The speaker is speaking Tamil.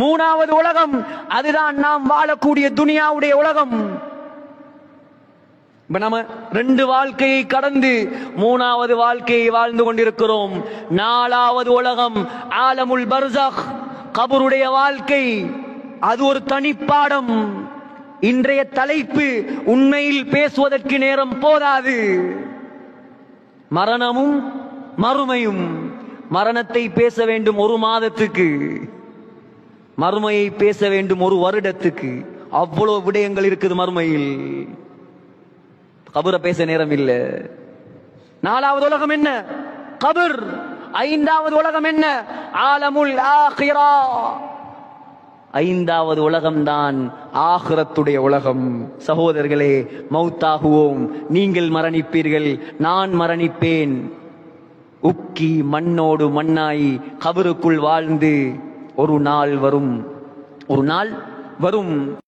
மூணாவது உலகம் அதுதான் நாம் வாழக்கூடிய துனியாவுடைய உலகம். இப்ப நம்ம 2 வாழ்க்கையை கடந்து 3வது வாழ்க்கையை வாழ்ந்து கொண்டிருக்கிறோம். 4வது உலகம் ஆலமுல் பர்ஸக், கபருடைய வாழ்க்கை. அது ஒரு தனிப்பாடம். இன்றைய தலைப்பு உண்மையில் பேசுவதற்கு நேரம் போதாது. மரணமும் மறுமையும். மரணத்தை பேச வேண்டும் 1 மாதத்துக்கு, மறுமையை பேச வேண்டும் 1 வருடத்துக்கு. அவ்வளவு விடயங்கள் இருக்குது மறுமையில். கபரை பேச நேரம் இல்லை. 4வது உலகம் என்ன? கபர். 5வது உலகம் என்ன? ஆலமுல் ஆகிரா. 5வது உலகம்தான் ஆகிரத்துடைய உலகம். சகோதரர்களே, மௌத்தாகுவோம். நீங்கள் மரணிப்பீர்கள், நான் மரணிப்பேன். உக்கி மண்ணோடு மண்ணாய் கபருக்குள் வாழ்ந்து ஒரு நாள் வரும்.